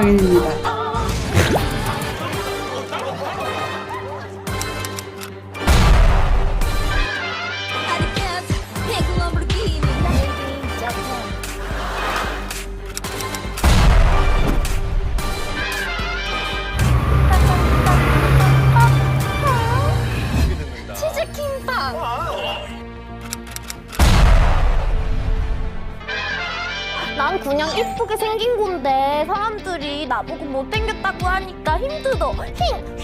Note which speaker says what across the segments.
Speaker 1: 정인입니다.
Speaker 2: 난 그냥 예쁘게 생긴 건데 사람들이 나보고 못생겼다고 하니까 힘들어. 힘.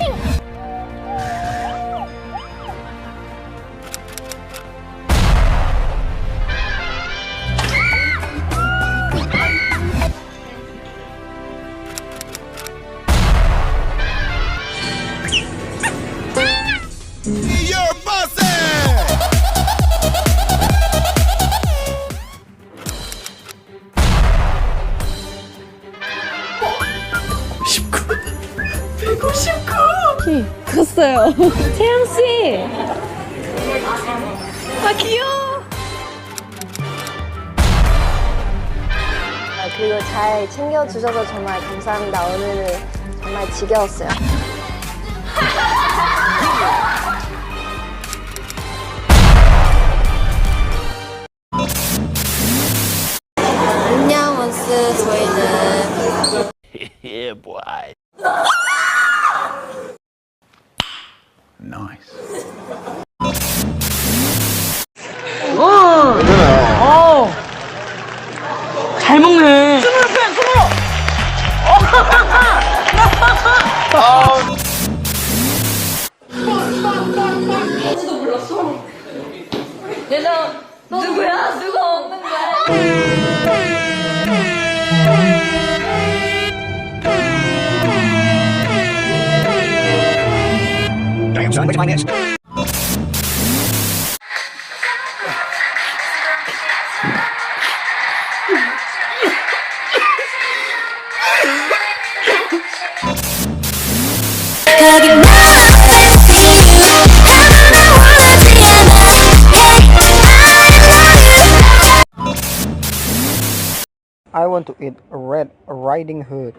Speaker 3: 컸어요. 채영씨! 아, 귀여워!
Speaker 2: 그리고 잘 챙겨주셔서 정말 감사합니다. 오늘은 정말 지겨웠어요. 안녕, 원스. 저희는
Speaker 4: Yeah, boy. Nice.
Speaker 1: 잘 먹네.
Speaker 3: 누구야? 누가 없는 거야?
Speaker 5: I want to eat a Red Riding Hood.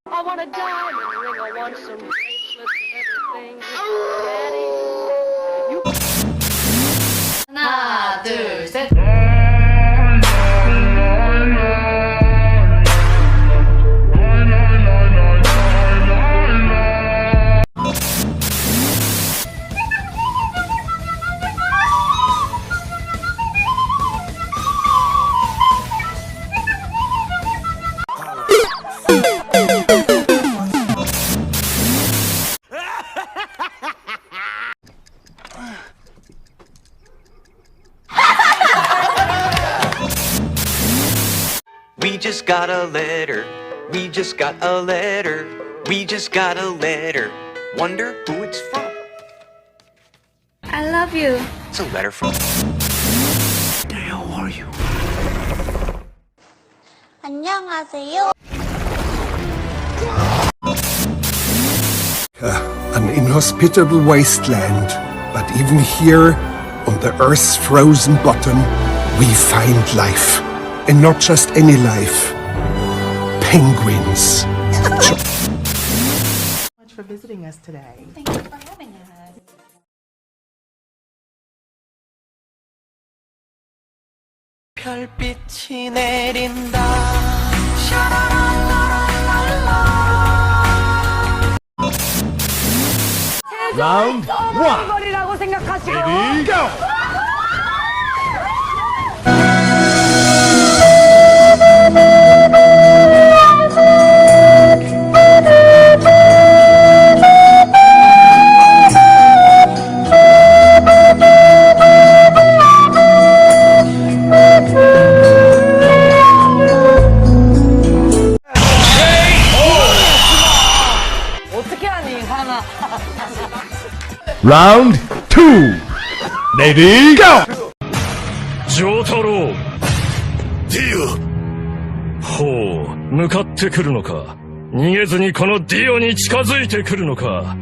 Speaker 6: I want a diamond ring, I want some bracelets and everything. Daddy, you...
Speaker 3: 하나, 둘, 셋.
Speaker 7: We just got a letter. We just got a letter. We just got a letter. Wonder who it's from.
Speaker 3: I love you.
Speaker 7: It's a letter from. How are you?
Speaker 2: 안녕하세요.
Speaker 8: An inhospitable wasteland, but even here, on the Earth's frozen bottom, we find life. And not just any life. Penguins.
Speaker 1: Much for visiting us today.
Speaker 3: Thank you for having us.
Speaker 7: 별빛이 내린다.
Speaker 4: Round one.
Speaker 6: 거리라고 생각하시고.
Speaker 4: Ready, go. Round two. Ready, go.
Speaker 9: 丈太郎ディオほう向かってくるのか逃げずにこのディオに近づいてくるのか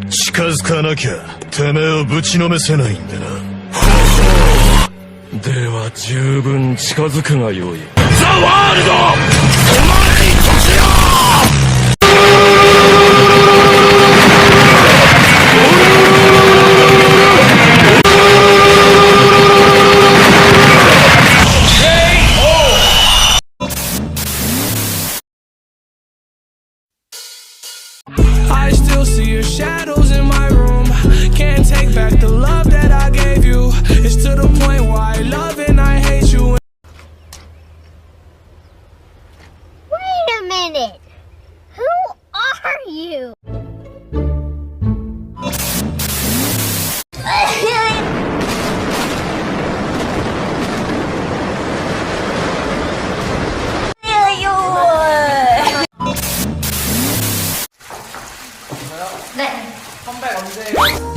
Speaker 9: 近づかなきゃてめえをぶちのめせないんだなでは十分近づくがよい。ザ・ワールドお前にとせよ
Speaker 10: I still see your shadows in my room. Can't take back the love that I gave you. It's to the point where I love and I hate you.
Speaker 2: Wait a minute. Who are you?
Speaker 3: 네.
Speaker 1: 컴백 언제예요?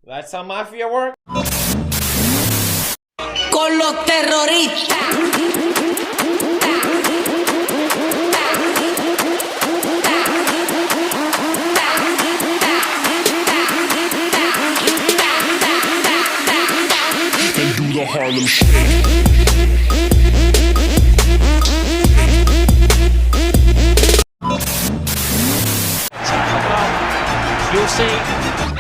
Speaker 11: That's some mafia work.
Speaker 10: Con los terroristas.
Speaker 9: And do the Harlem Shake.
Speaker 11: You'll see.